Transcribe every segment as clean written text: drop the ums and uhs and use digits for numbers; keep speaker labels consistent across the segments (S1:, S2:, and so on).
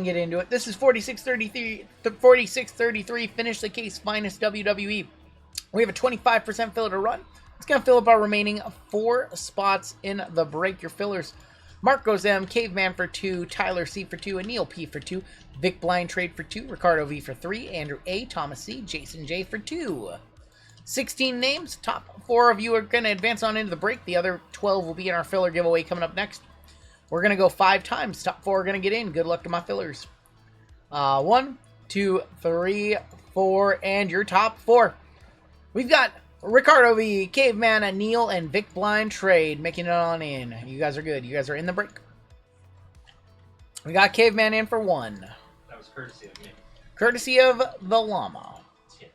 S1: Get into it. This is 4633. Finish the case minus WWE. We have a 25% filler to run. It's going to fill up our remaining 4 spots in the break. Your fillers: Marcos M, Caveman for 2, Tyler C for 2, Anil P for 2, Vic Blind Trade for 2, Ricardo V for 3, Andrew A, Thomas C, Jason J for 2. 16 names. Top 4 of you are going to advance on into the break. The other 12 will be in our filler giveaway coming up next. We're going to go 5 times. Top 4 are going to get in. Good luck to my fillers. 1, 2, 3, 4, and your top 4. We've got Ricardo V, Caveman, Anil, and Vic Blind Trade making it on in. You guys are good. You guys are in the break. We got Caveman in for 1.
S2: That was courtesy of me.
S1: Courtesy of the llama.
S2: Yeah.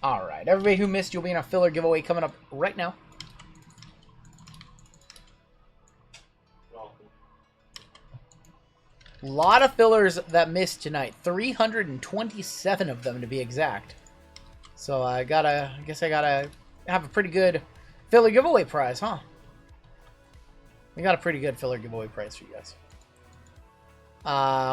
S1: Alright, everybody who missed, you'll be in a filler giveaway coming up right now. A lot of fillers that missed tonight. 327 of them to be exact. So I guess I gotta have a pretty good filler giveaway prize, huh? We got a pretty good filler giveaway prize for you guys.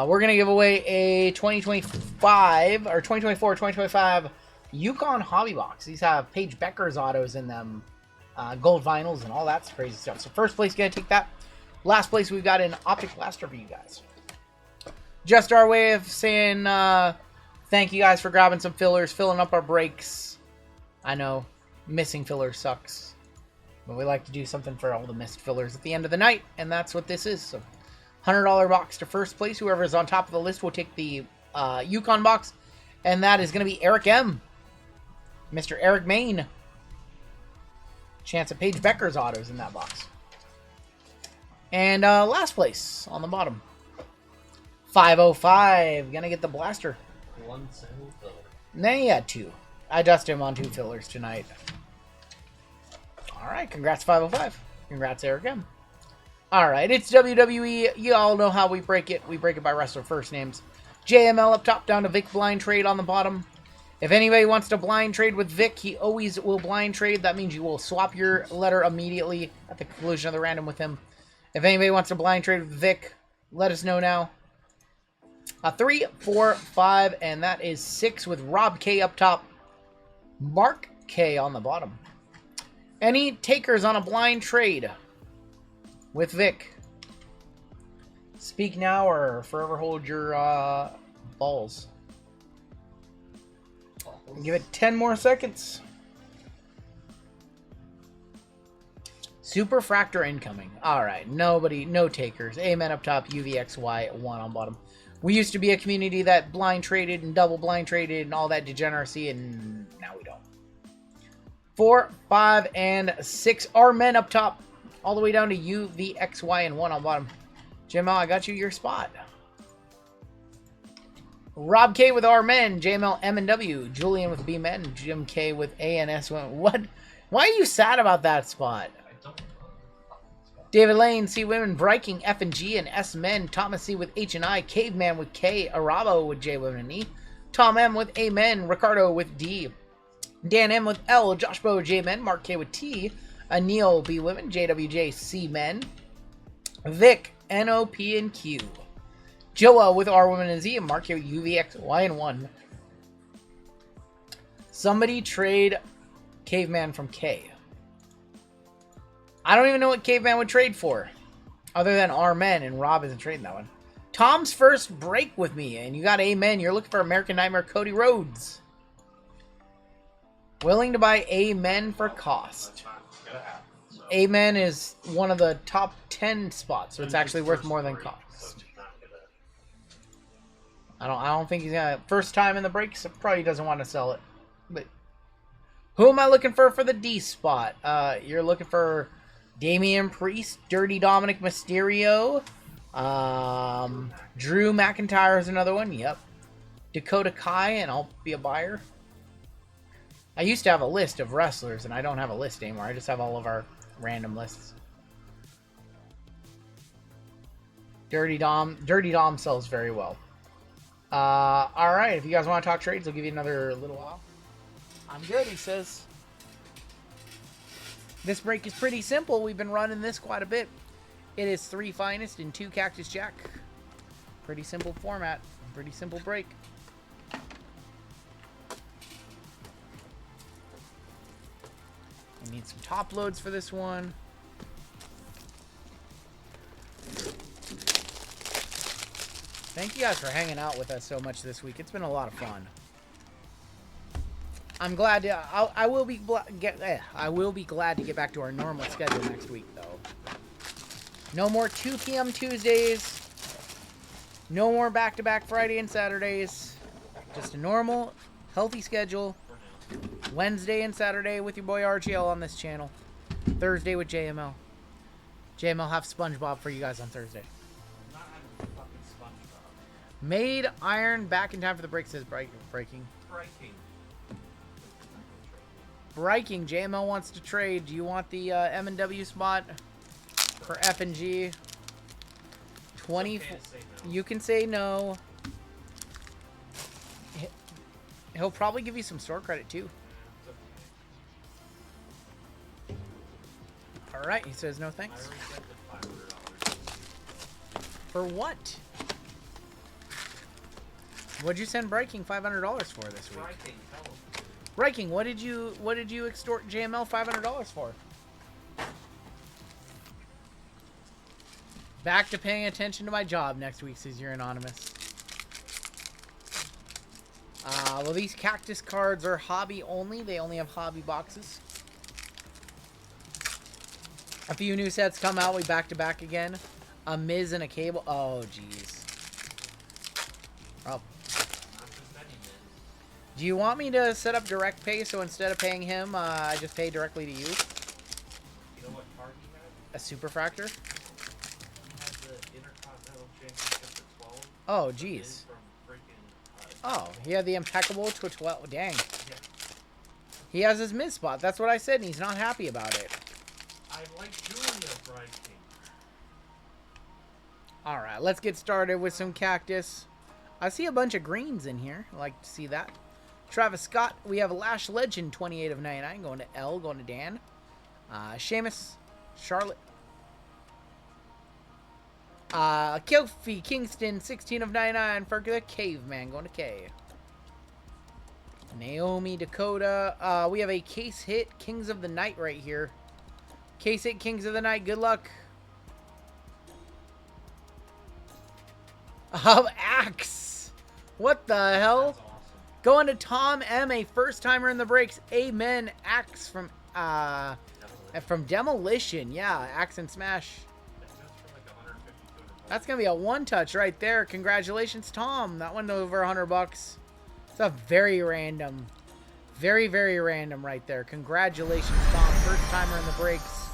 S1: We're gonna give away a 2025 or 2024, 2025 Yukon Hobby Box. These have Paige Becker's autos in them, gold vinyls and all that crazy stuff. So first place gonna take that. Last place we've got an Optic Blaster for you guys. Just our way of saying thank you guys for grabbing some fillers, filling up our breaks. I know missing fillers sucks, but we like to do something for all the missed fillers at the end of the night, and that's what this is. So $100 box to first place. Whoever is on top of the list will take the Yukon box, and that is going to be Eric M. Mr. Eric Main. Chance of Paige Becker's autos in that box. And last place on the bottom. 505. Gonna get the blaster.
S2: 1 single filler.
S1: Then he had 2. I dusted him on 2 fillers tonight. Alright, congrats 505. Congrats Eric M. Alright, it's WWE. You all know how we break it. We break it by wrestler first names. JML up top, down to Vic Blind Trade on the bottom. If anybody wants to blind trade with Vic, he always will blind trade. That means you will swap your letter immediately at the conclusion of the random with him. If anybody wants to blind trade with Vic, let us know now. 3, 4, 5, and that is 6 with Rob K up top. Mark K on the bottom. Any takers on a blind trade with Vic? Speak now or forever hold your balls. Give it 10 more seconds. Superfractor incoming. Alright, nobody, no takers. Amen up top, UVXY, 1 on bottom. We used to be a community that blind traded and double blind traded and all that degeneracy, and now we don't. 4, 5, and 6 are men up top, all the way down to UVXY and 1 on bottom. JML, I got you your spot. Rob K with R men, JML M and W, Julian with B men, Jim K with A and S. What? Why are you sad about that spot? David Lane, C Women, Viking, F and G and S Men, Thomas C with H and I, Caveman with K, Arabo with J Women and E, Tom M with A Men, Ricardo with D, Dan M with L, Josh Bo J Men, Mark K with T, Anil B Women, JWJ C Men, Vic NOP and Q, Joa with R Women and Z, and Mark K with UVX Y and 1. Somebody trade Caveman from K. I don't even know what Caveman would trade for, other than our men, and Rob isn't trading that one. Tom's first break with me, and you got Amen. You're looking for American Nightmare Cody Rhodes. Willing to buy Amen for cost. Amen is one of the top 10 spots, so it's actually worth more than cost. I don't think he's gonna first time in the break, so probably doesn't want to sell it. But who am I looking for the D spot? You're looking for Damian Priest, Dirty Dominic Mysterio, Drew McIntyre is another one. Yep. Dakota Kai, and I'll be a buyer. I used to have a list of wrestlers, and I don't have a list anymore. I just have all of our random lists. Dirty Dom sells very well. Alright, if you guys want to talk trades, I'll give you another little while. I'm good, he says. This break is pretty simple. We've been running this quite a bit. It is 3 finest and 2 Cactus Jack. Pretty simple format. Pretty simple break. I need some top loads for this one. Thank you guys for hanging out with us so much this week. It's been a lot of fun. I'm glad to, I will be glad to get back to our normal schedule next week, though. No more 2 p.m. Tuesdays. No more back-to-back Friday and Saturdays. Just a normal, healthy schedule. Wednesday and Saturday with your boy RGL on this channel. Thursday with JML. JML have SpongeBob for you guys on Thursday.
S2: I'm not having fucking SpongeBob.
S1: Made iron back in time for the break, says breaking.
S2: Breaking.
S1: Breaking. JML wants to trade. Do you want the M&W spot for F and G? 20.
S2: Okay to say no.
S1: You can say no. He'll probably give you some store credit too.
S2: It's okay.
S1: All right, he says no
S2: I
S1: thanks.
S2: already got the $500.
S1: For what? What'd you send Breaking $500 for this week?
S2: Breaking, tell him.
S1: Breaking, what did you extort JML $500 for? Back to paying attention to my job next week, says you're anonymous. Well, these cactus cards are hobby only. They only have hobby boxes. A few new sets come out. We back to back again. A Miz and a Cable. Oh, jeez. Oh.
S2: Not just any Miz.
S1: Do you want me to set up direct pay so instead of paying him, I just pay directly to you?
S2: You know what card he had?
S1: A Superfractor?
S2: He had the Intercontinental Championship for 12.
S1: Oh,
S2: The
S1: jeez.
S2: Miz from freaking,
S1: Oh, he had the impeccable to 12. Dang.
S2: yeah.
S1: He has his mid spot. That's what I said, and he's not happy about it.
S2: I like doing the Breaking.
S1: Alright, let's get started with some cactus. I see a bunch of greens in here. I like to see that. Travis Scott. We have Lash Legend, 28 of 99. Going to L, going to Dan. Seamus. Charlotte. Kofi Kingston, 16 of 99 for the Caveman, going to K. Naomi Dakota. We have a case hit Kings of the Night right here. Case hit Kings of the Night. Good luck. Axe. What the hell?
S2: That's awesome.
S1: Going to Tom M, a first timer in the breaks. Amen. Axe from Demolition. Yeah, Axe and Smash.
S2: That's for like 150, 200
S1: That's gonna be a one touch right there. Congratulations, Tom. That went over $100. It's a very random, very random right there. Congratulations, Tom. First timer in the breaks.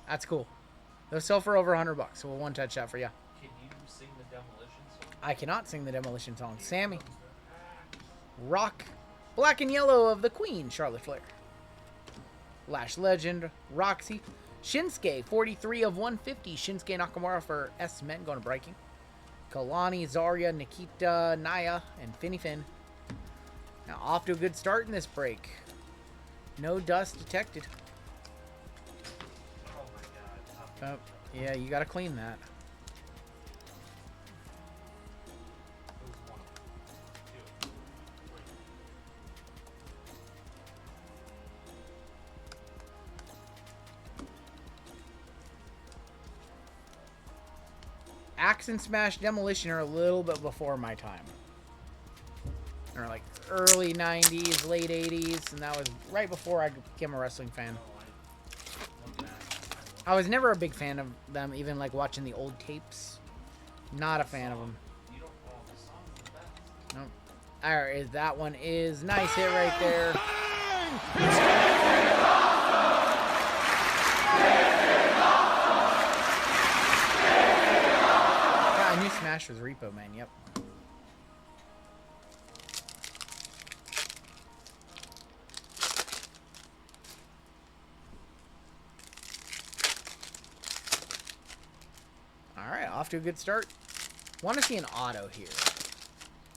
S1: That's cool. They'll sell for over $100, so we'll one touch that for you.
S2: Can you sing the Demolition song?
S1: I cannot sing the Demolition song. Sammy. Rock. Black and yellow of the Queen, Charlotte Flair. Lash Legend, Roxy. Shinsuke, 43 of 150. Shinsuke Nakamura for S Men, going to breaking. Kalani, Zarya, Nikita, Naya, and Finny Finn. Now off to a good start in this break. No dust detected.
S2: Oh my god.
S1: Yeah, you gotta clean that.
S2: It was 1, 2, 3.
S1: Axe and Smash Demolition are a little bit before my time. They're like early 90s, late 80s, and that was right before I became a wrestling fan. I was never a big fan of them, even like watching the old tapes. Not a fan of them.
S2: You don't follow the song the best.
S1: Nope. Alright, that one is nice hit right there. Yeah, I knew Smash was Repo Man, yep. Alright, off to a good start. Want to see an auto here.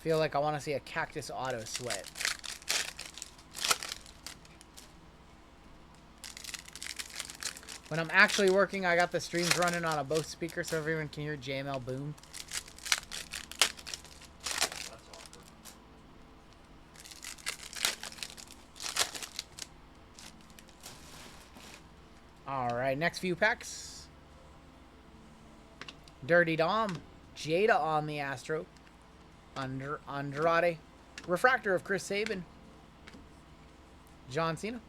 S1: Feel like I want to see a Cactus auto sweat. When I'm actually working, I got the streams running on a Bose speaker so everyone can hear JML boom.
S2: That's awkward.
S1: Alright, next few packs. Dirty Dom. Jada on the Astro. Andrade. Refractor of Chris Sabin. John Cena.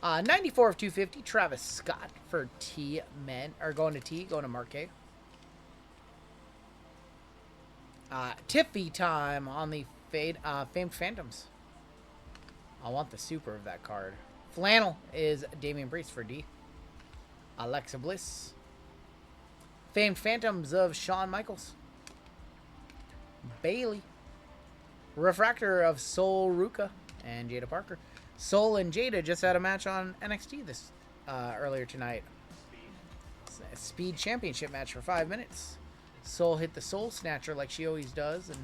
S1: 94 of 250. Travis Scott for T-Men. Or going to T. Going to Marquet. Tiffy time on the Famed Phantoms. I want the super of that card. Flannel is Damian Priest for D. Alexa Bliss. Famed Phantoms of Shawn Michaels. Bailey. Refractor of Sol Ruka and Jada Parker. Sol and Jada just had a match on NXT this earlier tonight. Speed championship match for 5 minutes. Sol hit the Soul Snatcher like she always does and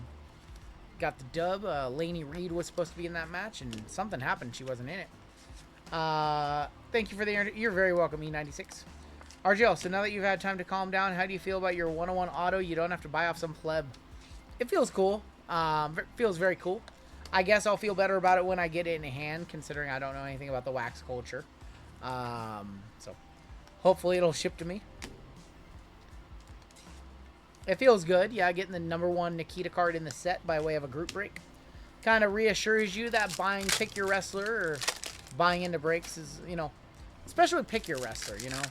S1: got the dub. Lainey Reed was supposed to be in that match and something happened. She wasn't in it. Thank you for the... You're very welcome, E96. RGL, so now that you've had time to calm down, how do you feel about your 101 auto? You don't have to buy off some pleb. It feels cool. Feels very cool. I guess I'll feel better about it when I get it in hand, considering I don't know anything about the wax culture. So hopefully it'll ship to me. It feels good. Yeah, getting the #1 Nikita card in the set by way of a group break kind of reassures you that buying Pick Your Wrestler or buying into breaks is, you know, especially with Pick Your Wrestler, you know.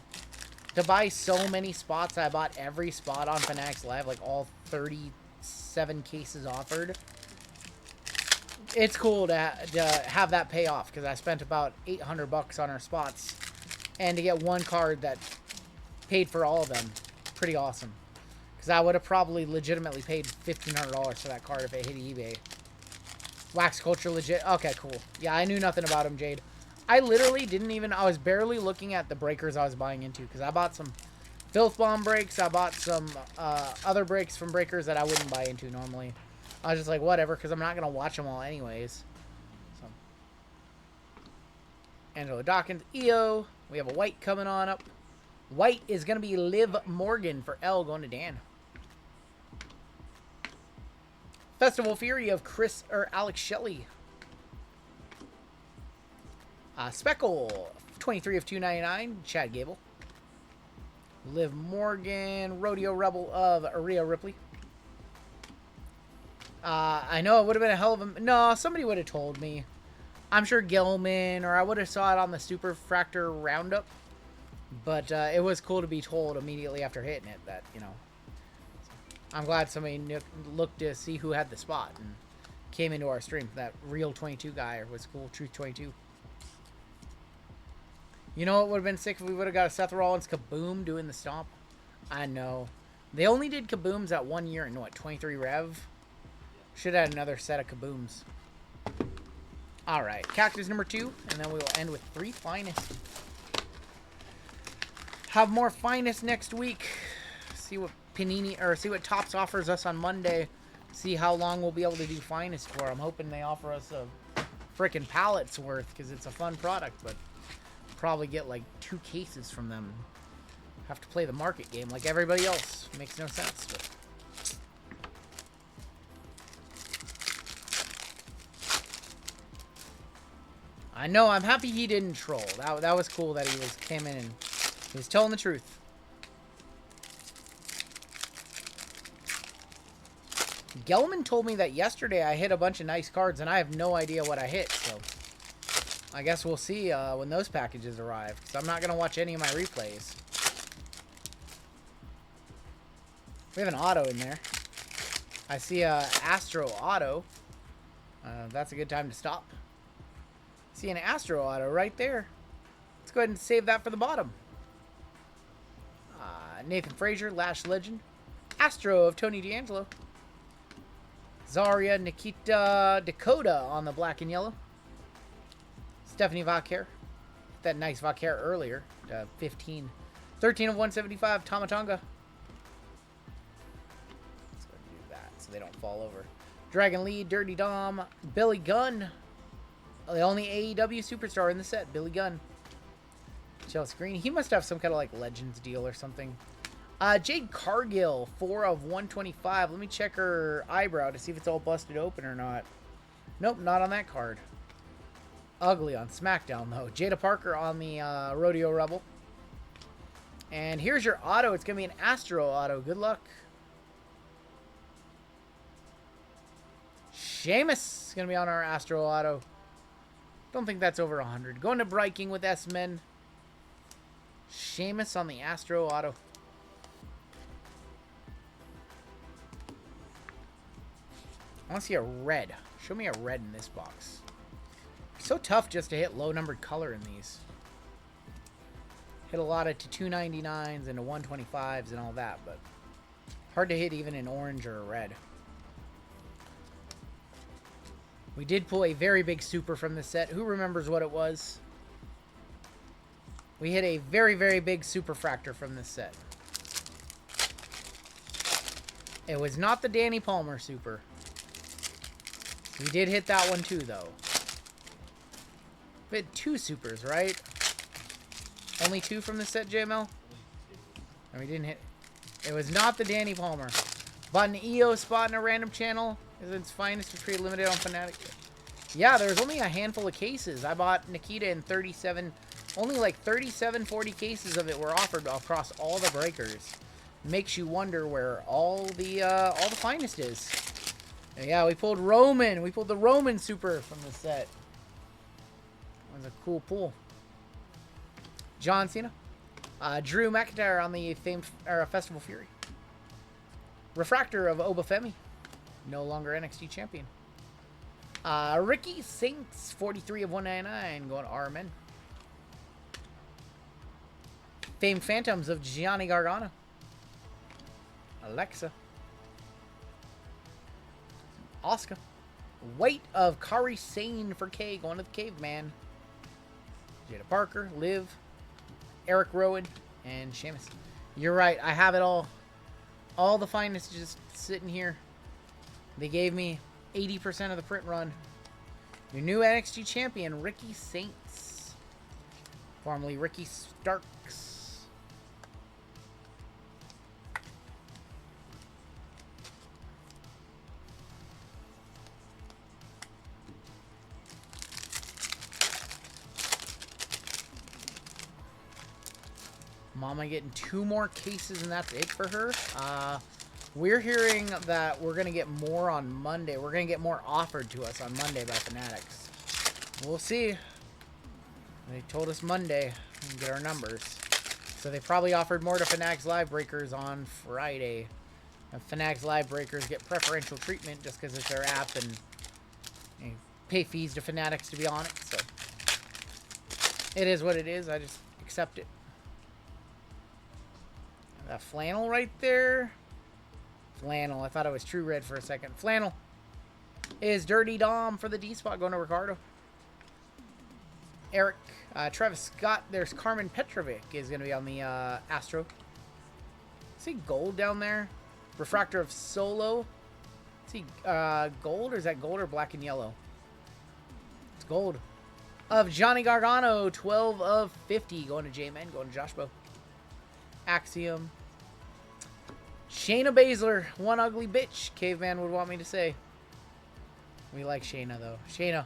S1: To buy so many spots, I bought every spot on Fanatics Live, like all 37 cases offered. It's cool to have that pay off because I spent about $800 on our spots, and to get one card that paid for all of them, pretty awesome. Because I would have probably legitimately paid $1,500 for that card if it hit eBay. Wax Culture legit. Okay, cool. Yeah, I knew nothing about him, Jade. I literally didn't even... I was barely looking at the breakers I was buying into because I bought some Filth Bomb breaks. I bought some other breaks from breakers that I wouldn't buy into normally. I was just like, whatever, because I'm not going to watch them all anyways. So, Angelo Dawkins, EO. We have a white coming on up. White is going to be Liv Morgan for L going to Dan. Festival Fury of Alex Shelley. Speckle, 23 of 299, Chad Gable. Liv Morgan, Rodeo Rebel of Rhea Ripley. I know it would have been a hell of a... No, somebody would have told me. I'm sure Gilman, or I would have saw it on the Super Fractor Roundup. But it was cool to be told immediately after hitting it that, you know... I'm glad somebody looked to see who had the spot and came into our stream. That Real 22 guy was cool, Truth 22. You know what would have been sick if we would have got a Seth Rollins Kaboom doing the stomp? I know. They only did Kabooms that 1 year in, what, 23 Rev? Should have had another set of Kabooms. Alright, Cactus #2, and then we will end with 3 Finest. Have more Finest next week. See what Panini, or see what Topps offers us on Monday. See how long we'll be able to do Finest for. I'm hoping they offer us a frickin' pallet's worth, because it's a fun product, but probably get like 2 cases from them. Have to play the market game like everybody else. Makes no sense, but... I know, I'm happy he didn't troll. That was cool that he came in and he was telling the truth. Gelman told me that yesterday I hit a bunch of nice cards and I have no idea what I hit, so I guess we'll see when those packages arrive, because I'm not going to watch any of my replays. We have an auto in there. I see a Astro auto. That's a good time to stop. See an Astro auto right there. Let's go ahead and save that for the bottom. Nathan Frazier, Lash Legend. Astro of Tony D'Angelo. Zarya, Nikita, Dakota on the black and yellow. Stephanie Vaquer. That nice Vaquer earlier. 15. 13 of 175, Tamatonga. Let's go ahead and do that so they don't fall over. Dragon Lee, Dirty Dom, Billy Gunn. The only AEW superstar in the set, Billy Gunn. Chelsea Green. He must have some kind of like Legends deal or something. Jade Cargill, 4 of 125. Let me check her eyebrow to see if it's all busted open or not. Nope, not on that card. Ugly on SmackDown, though. Jada Parker on the Rodeo Rebel. And here's your auto. It's going to be an Astro auto. Good luck. Sheamus is going to be on our Astro auto. Don't think that's over 100. Going to Breaking with S-Men. Sheamus on the Astro auto. I want to see a red. Show me a red in this box. It's so tough just to hit low numbered color in these. Hit a lot of to 299s and to 125s and all that, but hard to hit even an orange or a red. We did pull a very big super from this set. Who remembers what it was? We hit a very, very big superfractor from this set. It was not the Danny Palmer super. We did hit that one too, though. We had 2 supers, right? Only 2 from the set, JML? And we didn't hit... It was not the Danny Palmer. Bought an EO spot in a random channel. Is its finest to trade limited on Fnatic. Yeah, there was only a handful of cases. I bought Nikita in 37... Only like 37, 40 cases of it were offered across all the breakers. Makes you wonder where all the finest is. Yeah, we pulled Roman. We pulled the Roman super from the set. That was a cool pull. John Cena. Drew McIntyre on the famed Festival Fury. Refractor of Obafemi. No longer NXT champion. Ricky Saints, 43 of 199. Going to R-Men. Famed Phantoms of Gianni Gargano. Alexa. Oscar. Weight of Kari Sane for K. Going to the Caveman. Jada Parker. Liv. Eric Rowan. And Sheamus. You're right. I have it all. All the finest just sitting here. They gave me 80% of the print run. Your new NXT champion, Ricky Saints. Formerly Ricky Starks. Mama getting 2 more cases and that's it for her. We're hearing that we're going to get more on Monday. We're going to get more offered to us on Monday by Fanatics. We'll see. They told us Monday and get our numbers. So they probably offered more to Fanatics Live Breakers on Friday. And Fanatics Live Breakers get preferential treatment just because it's their app and you pay fees to Fanatics to be on it. So it is what it is. I just accept it. That flannel right there. Flannel. I thought it was True Red for a second. Flannel is Dirty Dom for the D spot going to Ricardo. Eric. Travis Scott. There's Carmen Petrovic is going to be on the Astro. See gold down there? Refractor of Solo. See gold, or is that gold or black and yellow? It's gold. Of Johnny Gargano. 12 of 50 going to J-Men. Going to Josh Bow. Axiom. Shayna Baszler, one ugly bitch, Caveman would want me to say. We like Shayna, though. Shayna.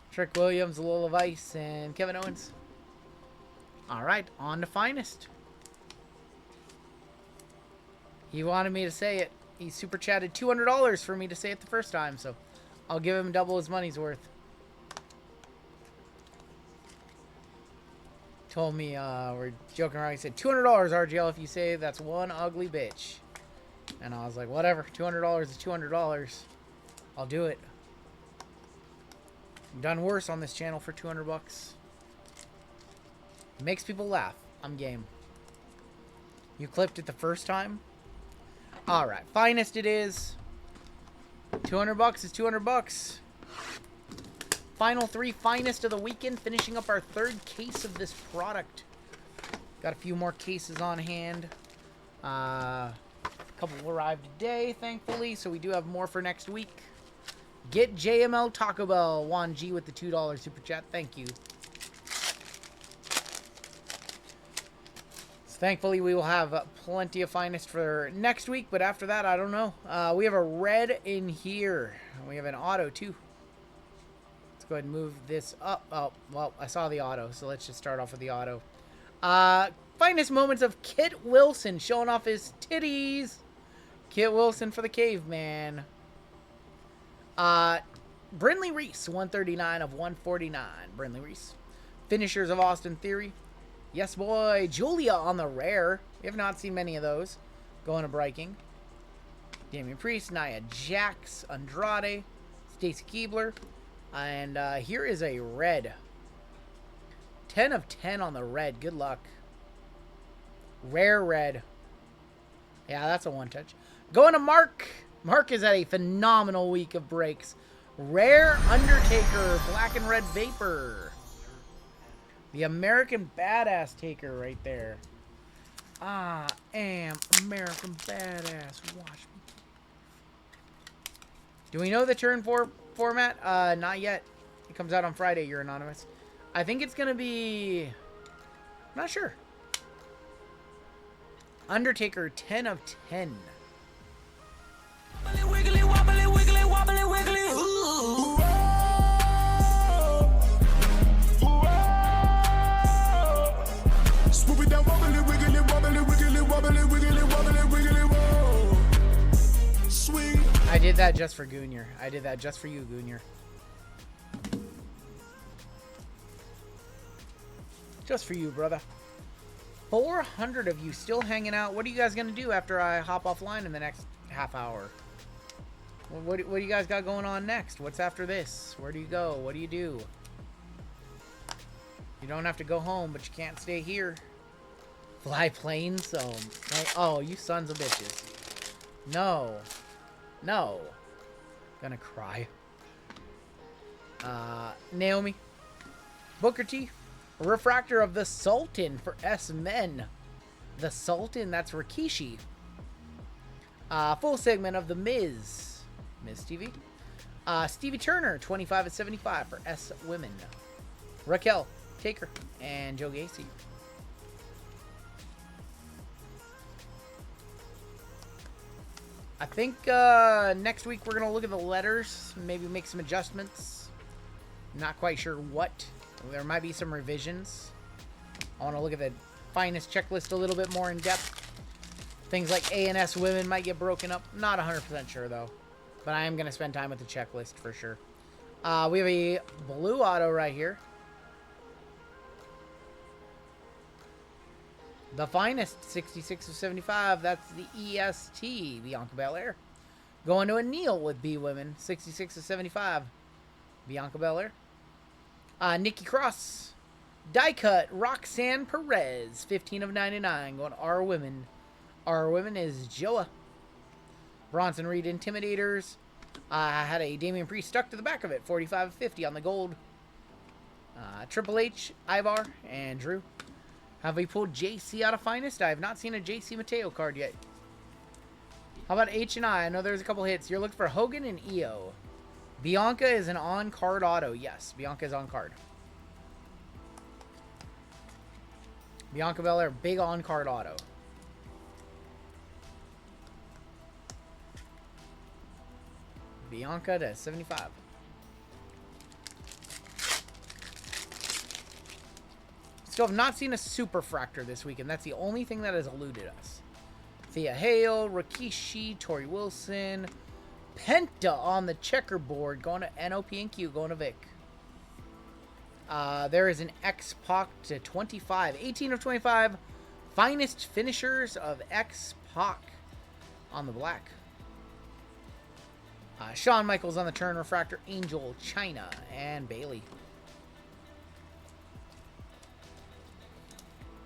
S1: Trick Williams, Lola Vice, and Kevin Owens. Alright, on to Finest. He wanted me to say it. He super chatted $200 for me to say it the first time, so I'll give him double his money's worth. Told me, we're joking around, he said, $200 RGL if you say that's one ugly bitch. And I was like, whatever, $200 is $200. I'll do it. I've done worse on this channel for 200 bucks. It makes people laugh. I'm game. You clipped it the first time? Alright, Finest it is. 200 bucks is 200 bucks. Final 3 Finest of the weekend, finishing up our 3rd case of this product. Got a few more cases on hand. A couple arrived today, thankfully, so we do have more for next week. Get JML Taco Bell, Juan G with the $2 super chat. Thank you. Thankfully, we will have plenty of finest for next week, but after that, I don't know. We have a red in here. We have an auto, too. Let's go ahead and move this up. Oh, well, I saw the auto, so let's just start off with the auto. Finest moments of Kit Wilson showing off his titties. Kit Wilson for the caveman. Brindley Reese, 139 of 149. Brindley Reese. Finishers of Austin Theory. Yes, boy. Julia on the rare. We have not seen many of those. Going to Breaking. Damian Priest, Nia Jax, Andrade, Stacy Keibler. And here is a red. 10 of 10 on the red. Good luck. Rare red. Yeah, that's a one touch. Going to Mark. Mark is at a phenomenal week of breaks. Rare Undertaker, black and red Vapor. The American Badass Taker right there. I am American Badass. Watch me. Do we know the turn 4 format? Not yet. It comes out on Friday, you're anonymous. I think it's going to be... I'm not sure. Undertaker, 10 of 10.
S3: Wiggly, wobbly, wiggly, wobbly, wiggly. Ooh. Swoop it down, wobbly, wiggly, wobbly, wiggly, wobbly, wiggly, wobbly, wiggly, whoa. Sweet.
S1: I did that just for Goonier. I did that just for you, Goonier. Just for you, brother. 400 of you still hanging out. What are you guys going to do after I hop offline in the next half hour? What do you guys got going on next? What's after this? Where do you go? What do you do? You don't have to go home, but you can't stay here. Fly planes? Oh, you sons of bitches. No. No. Gonna cry. Naomi. Booker T. Refractor of the Sultan for S-Men. The Sultan, that's Rikishi. Full segment of the Miz. Miz TV. Stevie Turner, 25 of 75 for S-Women. Raquel, Taker, and Joe Gacy. I think next week we're going to look at the letters. Maybe make some adjustments. Not quite sure what. There might be some revisions. I want to look at the finest checklist a little bit more in depth. Things like A and S women might get broken up. Not 100% sure, though. But I am going to spend time with the checklist for sure. We have a blue auto right here. The finest, 66 of 75. That's the EST, Bianca Belair. Going to a Neil with B Women, 66 of 75. Bianca Belair. Nikki Cross. Die cut, Roxanne Perez, 15 of 99. Going to R Women. R Women is Joa. Bronson Reed Intimidators. Had a Damian Priest stuck to the back of it, 45 of 50 on the gold. Triple H, Ivar, and Drew. Have we pulled JC out of finest? I have not seen a JC Mateo card yet. How about H&I? I know there's a couple hits. You're looking for Hogan and EO. Bianca is an on-card auto. Yes, Bianca is on-card. Bianca Belair, big on-card auto. Bianca to 75. Still have not seen a Super Fractor this weekend. That's the only thing that has eluded us. Thea Hale, Rikishi, Tori Wilson, Penta on the checkerboard, going to NOP and Q, going to Vic. There is an X-Pac to 25. 18 of 25. Finest finishers of X-Pac on the black. Shawn Michaels on the turn, refractor, Angel, China, and Bailey.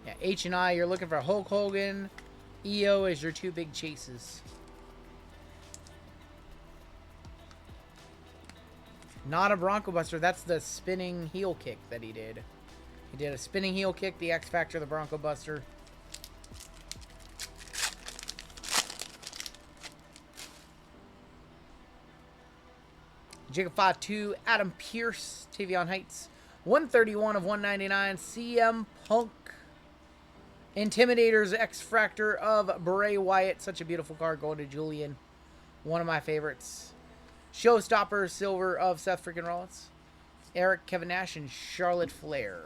S1: Yeah, H&I, you're looking for Hulk Hogan. EO is your two big chases. Not a Bronco Buster. That's the spinning heel kick that he did. He did a spinning heel kick, the X Factor, the Bronco Buster. Jacob 5-2, Adam Pierce, Tavion Heights. 131 of 199, CM Punk. Intimidators X-Fractor of Bray Wyatt. Such a beautiful card going to Julian. One of my favorites. Showstopper Silver of Seth freaking Rollins. Eric, Kevin Nash, and Charlotte Flair.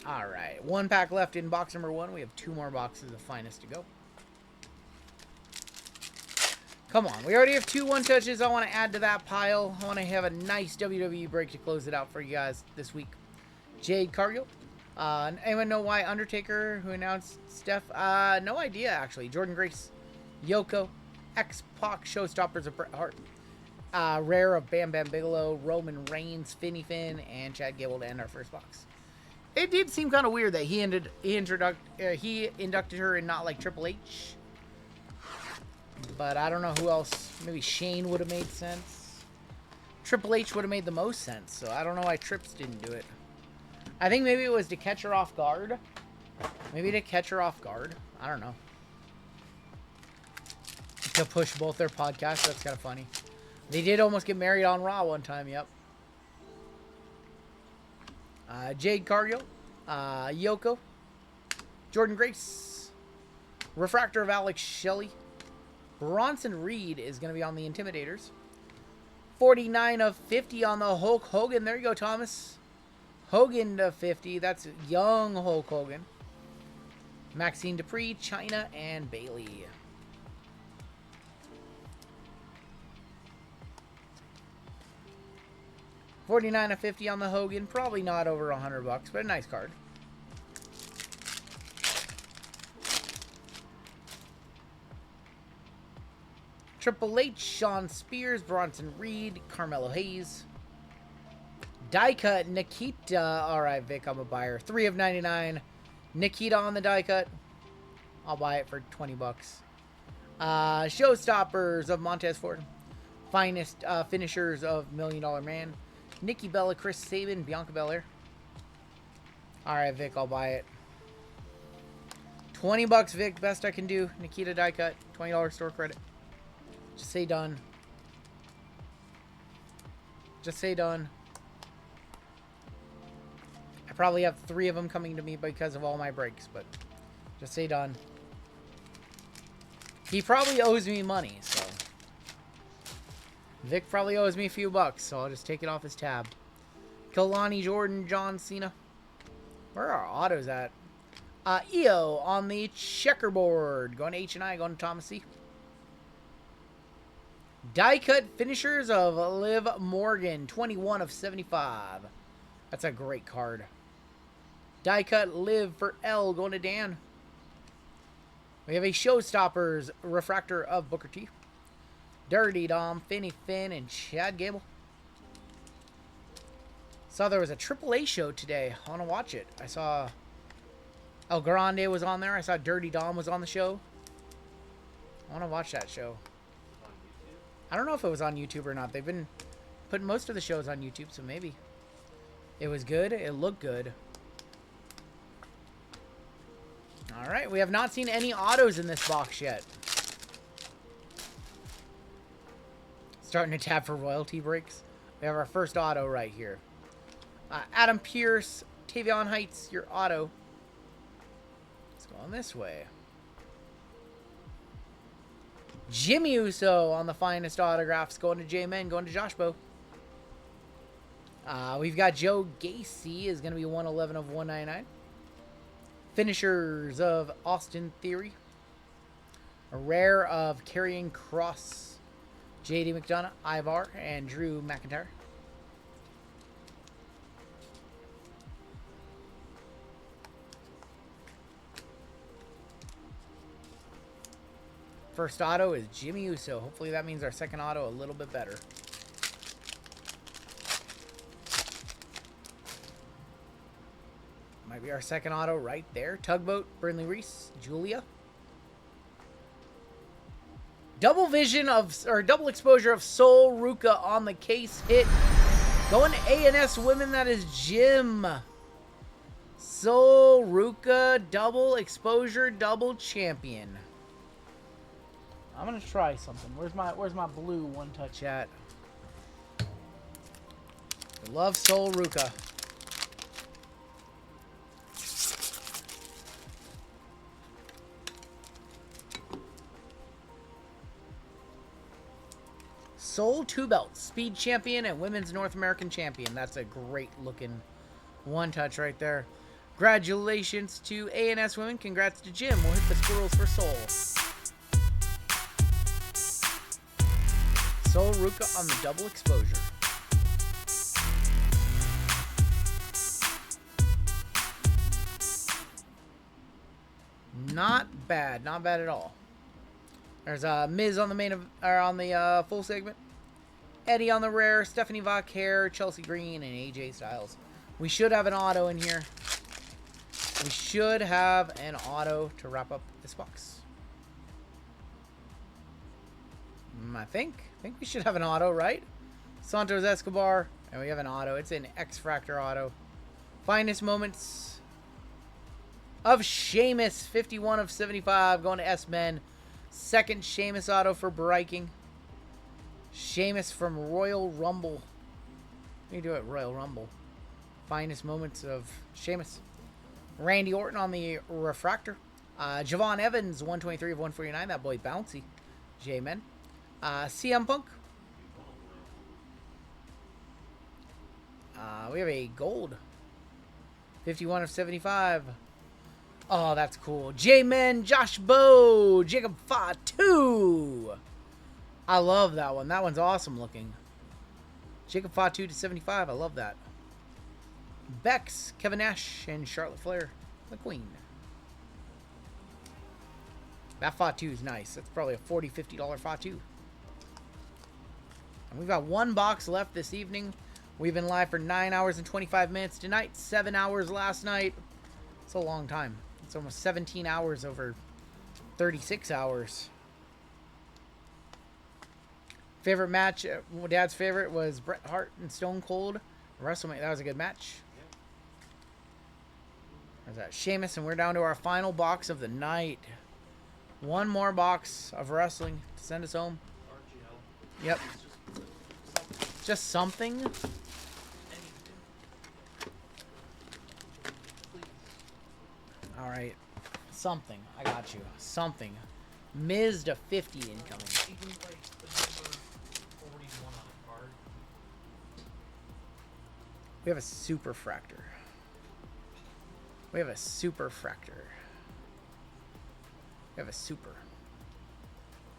S1: All right, 1 pack left in box number 1. We have 2 more boxes of finest to go. Come on, we already have 2 one-touches. I want to add to that pile. I want to have a nice WWE break to close it out for you guys this week. Jade Cargill. Anyone know why Undertaker, who announced Steph? No idea, actually. Jordan Grace. Yoko. X-Pac, Showstoppers of Bret Hart. Rare of Bam Bam Bigelow. Roman Reigns, Finny Finn, and Chad Gable to end our first box. It did seem kind of weird that he inducted her and not like Triple H. But I don't know who else. Maybe Shane would have made sense. Triple H would have made the most sense. So I don't know why Trips didn't do it. I think maybe it was to catch her off guard. Maybe to catch her off guard. I don't know. To push both their podcasts. That's kind of funny. They did almost get married on Raw one time. Yep. Jade Cargill, Yoko, Jordan Grace, Refractor of Alex Shelley, Bronson Reed is going to be on the Intimidators, 49 of 50 on the Hulk Hogan. There you go, Thomas. Hogan to 50. That's young Hulk Hogan. Maxine Dupree, Chyna, and Bailey. $49 of 50 on the Hogan. Probably not over $100, but a nice card. Triple H, Shawn Spears, Bronson Reed, Carmelo Hayes. Die cut, Nikita. All right, Vic, I'm a buyer. 3 of 99. Nikita on the die cut. I'll buy it for $20. Showstoppers of Montez Ford. Finest finishers of $1 Million Man. Nikki Bella, Chris Sabin, Bianca Belair. All right, Vic, I'll buy it. $20, Vic, best I can do. Nikita die cut, $20 store credit. Just say done. Just say done. I probably have 3 of them coming to me because of all my breaks, but just say done. He probably owes me money, so. Vic probably owes me a few bucks, so I'll just take it off his tab. Kalani, Jordan, John Cena. Where are our autos at? EO on the checkerboard. Going to H&I, going to Thomas C. Die cut finishers of Liv Morgan. 21 of 75. That's a great card. Die cut Liv for L. Going to Dan. We have a Showstoppers refractor of Booker T. Dirty Dom, Finny Finn, and Chad Gable. Saw there was a AAA show today. I want to watch it. I saw El Grande was on there. I saw Dirty Dom was on the show. I want to watch that show. I don't know if it was on YouTube or not. They've been putting most of the shows on YouTube, so maybe. It was good. It looked good. All right, we have not seen any autos in this box yet. Starting to tab for royalty breaks. We have our first auto right here. Adam Pearce, Tavion Heights, your auto. Let's go on this way. Jimmy Uso on the finest autographs. Going to J-Men, going to Josh Bo. We've got Joe Gacy is going to be 111 of 199. Finishers of Austin Theory. A rare of Karrion Kross. JD McDonough, Ivar, and Drew McIntyre. First auto is Jimmy Uso. Hopefully that means our second auto a little bit better. Might be our second auto right there. Tugboat, Brinley Reese, Julia. Double vision of, or double exposure of Sol Ruka on the case hit. Going to A&S Women, that is Jim Sol Ruka double exposure double champion. I'm gonna try something. Where's my blue one touch at? I love Sol Ruka. Sol 2 belts, speed champion and women's North American champion. That's a great looking one touch right there. Congratulations to A&S women. Congrats to Jim. We'll hit the squirrels for Sol. Sol Ruka on the double exposure. Not bad. Not bad at all. There's Miz on the full segment. Eddie on the rare. Stephanie Vauquer, Chelsea Green, and AJ Styles. We should have an auto in here. We should have an auto to wrap up this box. I think we should have an auto, right? Santos Escobar, and we have an auto. It's an X-Fractor auto. Finest moments of Sheamus, 51 of 75, going to S-Men. Second Sheamus auto for Breaking. Sheamus from Royal Rumble. What do you do at Royal Rumble? Finest moments of Sheamus. Randy Orton on the refractor. Javon Evans, 123 of 149. That boy bouncy. J-Men. CM Punk. We have a gold. 51 of 75. Oh, that's cool. J-Men, Josh Bowe, Jacob Fatu. I love that one. That one's awesome looking. Jacob Fatu to 75. I love that. Bex, Kevin Nash, and Charlotte Flair, the Queen. That Fatu is nice. That's probably a $40, $50 Fatu. And we've got one box left this evening. We've been live for 9 hours and 25 minutes tonight. 7 hours last night. It's a long time. It's almost 17 hours over 36 hours. Favorite match, Dad's favorite was Bret Hart and Stone Cold. WrestleMania, that was a good match. There's that Sheamus, and we're down to our final box of the night. One more box of wrestling to send us home.
S2: RGL.
S1: Yep. Just something. All right. Something. I got you. Something. Miz to 50 incoming.
S2: Even like the number 41 on a card.
S1: We have a super fractor. We have a super fractor. We have a super.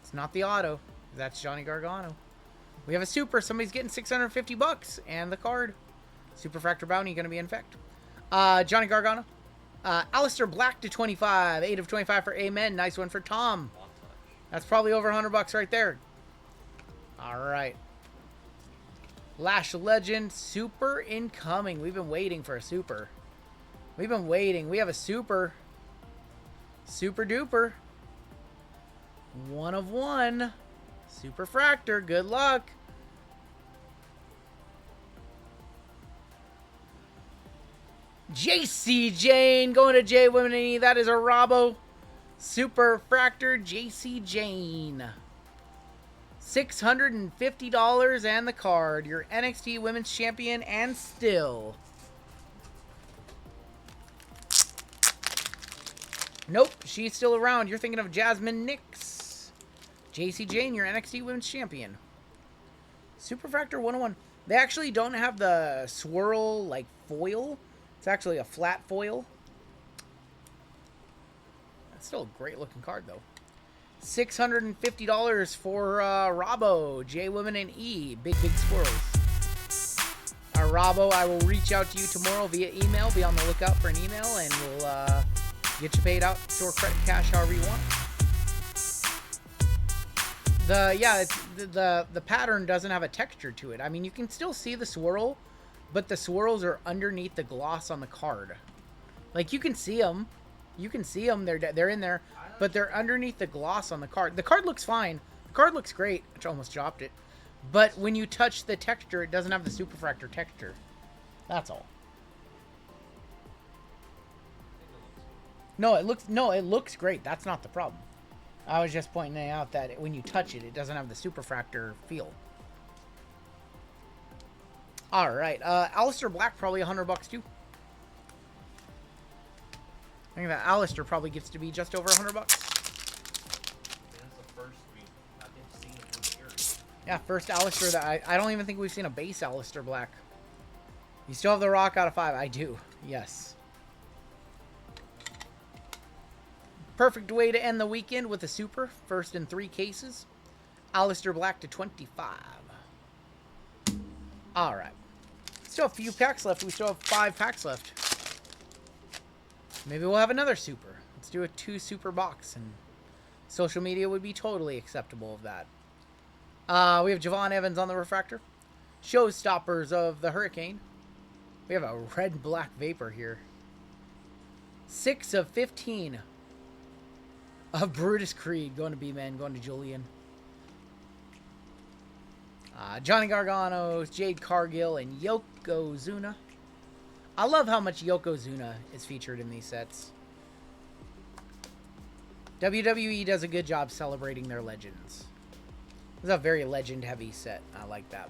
S1: It's not the auto. That's Johnny Gargano. We have a super. Somebody's getting $650 and the card. Super fractor bounty going to be in effect. Johnny Gargano. Alistair Black to 25. 8 of 25 for Amen. Nice one for Tom. That's probably over $100 right there. All right. Lash Legend. Super incoming. We've been waiting for a super. We've been waiting. We have a super. Super duper. 1 of 1. Super fractor. Good luck. JC Jane going to J Women E. That is a Robbo. Super fractor JC Jane. $650 and the card. Your NXT Women's Champion and still. Nope, she's still around. You're thinking of Jasmine Nix. JC Jane, your NXT Women's Champion. Super Fractor 101. They actually don't have the swirl, like, foil. It's actually a flat foil. That's still a great looking card, though. $650 for Robbo, J Women and E. Big squirrels. Robbo, I will reach out to you tomorrow via email. Be on the lookout for an email, and we'll get you paid out to or credit cash however you want. The pattern doesn't have a texture to it. I mean, you can still see the swirl, but the swirls are underneath the gloss on the card. Like, you can see them. You can see them. They're in there, but they're underneath the gloss on the card. The card looks fine. The card looks great. I almost dropped it. But when you touch the texture, it doesn't have the superfractor texture. That's all. No, it looks great. That's not the problem. I was just pointing out that when you touch it, it doesn't have the Superfractor feel. All right, Alistair Black probably $100 too. I think that Alistair probably gets to be just over $100.
S2: That's the first I've seen in years.
S1: Yeah, first Alistair that I don't even think we've seen a base Alistair Black. You still have the rock out of 5. I do. Yes. Perfect way to end the weekend with a super. First in 3 cases. Alistair Black to 25. All right. Still a few packs left. We still have 5 packs left. Maybe we'll have another super. Let's do a 2 super box, and social media would be totally acceptable of that. We have Javon Evans on the refractor. Showstoppers of the Hurricane. We have a red and black vapor here. 6 of 15 of Brutus Creed. Going to B-Man, going to Julian. Johnny Gargano, Jade Cargill, and Yokozuna. I love how much Yokozuna is featured in these sets. WWE does a good job celebrating their legends. This is a very legend-heavy set. I like that.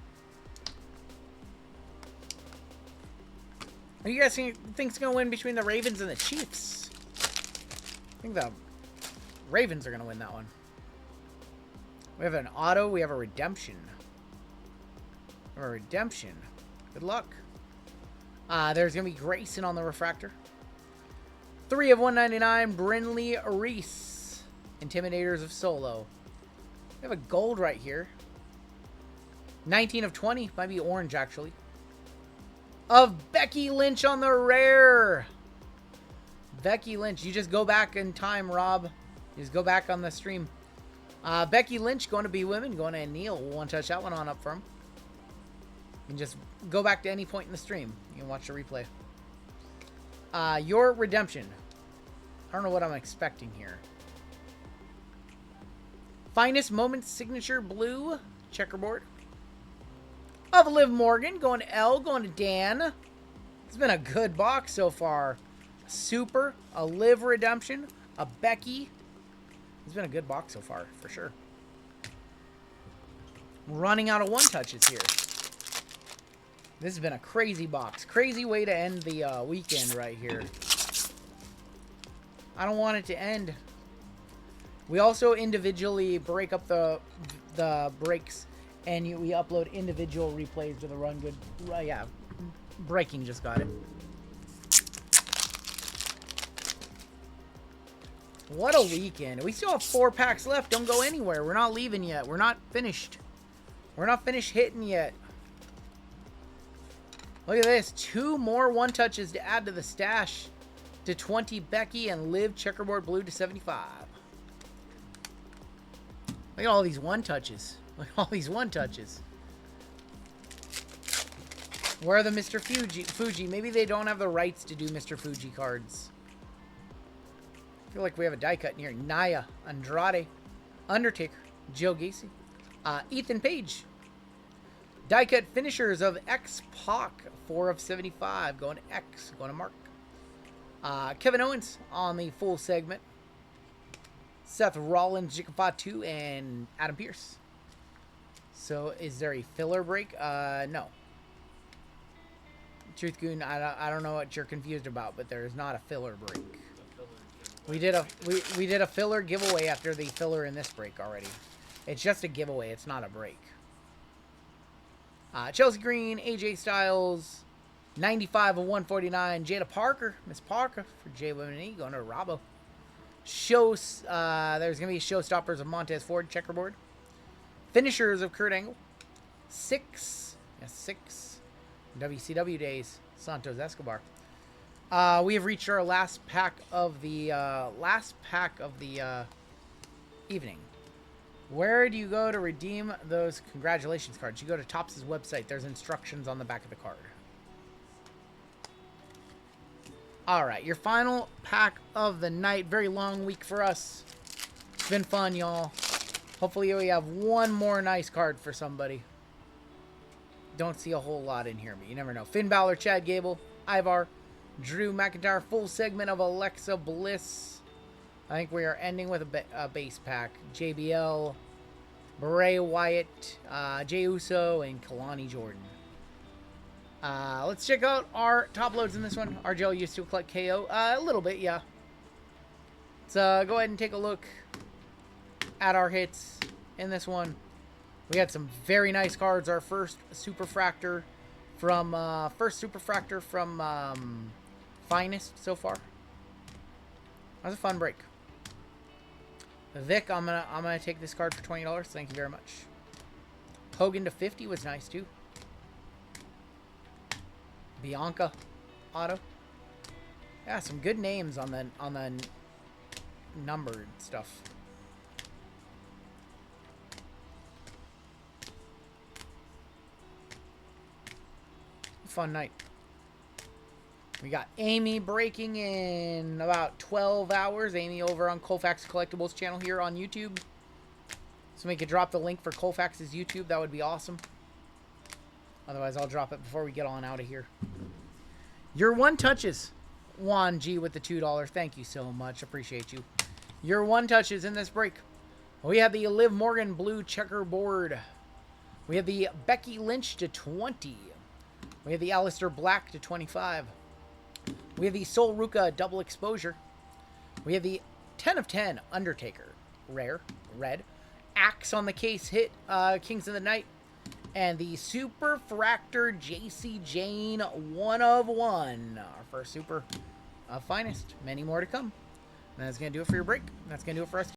S1: Who do you guys think's going to win between the Ravens and the Chiefs? I think the Ravens are going to win that one. We have an auto. We have a redemption. Or a redemption. Good luck. There's going to be Grayson on the refractor. 3 of 199, Brinley Reese. Intimidators of Solo. We have a gold right here. 19 of 20. Might be orange, actually. Of Becky Lynch on the rare. Becky Lynch. You just go back in time, Rob. You just go back on the stream. Becky Lynch going to be women. Going to Neil. We'll one-touch that one on up for him. You can just go back to any point in the stream. You can watch the replay. Your redemption. I don't know what I'm expecting here. Finest Moments Signature Blue checkerboard. Of Liv Morgan. Going to L. Going to Dan. It's been a good box so far. Super. A Liv redemption. A Becky. It's been a good box so far, for sure. Running out of one-touches here. This has been a crazy box. Crazy way to end the weekend right here. I don't want it to end. We also individually break up the breaks, and we upload individual replays to the Run Good. Yeah, Breaking just got it. What a weekend. We still have 4 packs left. Don't go anywhere. We're not leaving yet. We're not finished. We're not finished hitting yet. Look at this. 2 more one-touches to add to the stash. To 20 Becky and Liv checkerboard blue to 75. Look at all these one-touches. Look at all these one-touches. Where are the Mr. Fuji? Maybe they don't have the rights to do Mr. Fuji cards. I feel like we have a die cut in here. Nia, Andrade, Undertaker, Joe Gacy, Ethan Page. Die cut finishers of X-Pac, 4 of 75. Going to X, going to Mark. Kevin Owens on the full segment. Seth Rollins, Jickafa 2, and Adam Pearce. So, is there a filler break? No. Truth Goon, I don't know what you're confused about, but there is not a filler break. We did a filler giveaway after the filler in this break already. It's just a giveaway. It's not a break. Chelsea Green, AJ Styles, 95 of 149. Jada Parker, Miss Parker for J-Women going to Robbo. There's going to be showstoppers of Montez Ford checkerboard. Finishers of Kurt Angle. 6. Yes, 6. WCW days. Santos Escobar. We have reached our last pack of the evening. Where do you go to redeem those congratulations cards? You go to Topps' website. There's instructions on the back of the card. All right, your final pack of the night. Very long week for us. It's been fun, y'all. Hopefully we have one more nice card for somebody. Don't see a whole lot in here, but you never know. Finn Balor, Chad Gable, Ivar, Drew McIntyre, full segment of Alexa Bliss. I think we are ending with a base pack. JBL, Bray Wyatt, Jey Uso, and Kalani Jordan. Let's check out our top loads in this one. RGL used to collect KO. A little bit, yeah. Let's go ahead and take a look at our hits in this one. We had some very nice cards. Our first Superfractor from Finest so far. That was a fun break. Vic, I'm gonna take this card for $20. Thank you very much. Hogan to 50 was nice too. Bianca auto. Yeah, some good names on the numbered stuff. Fun night. We got Amy breaking in about 12 hours. Amy over on Colfax Collectibles channel here on YouTube. Somebody could drop the link for Colfax's YouTube. That would be awesome. Otherwise, I'll drop it before we get on out of here. Your one touches. Juan G with the $2. Thank you so much. Appreciate you. Your one touches in this break. We have the Liv Morgan blue checkerboard. We have the Becky Lynch to 20. We have the Aleister Black to 25. We have the Sol Ruka double exposure. We have the 10 of 10 Undertaker rare red. Axe on the case hit Kings of the Night. And the Super Fractor JC Jane 1 of 1. Our first Super Finest. Many more to come. And that's going to do it for your break. That's going to do it for us.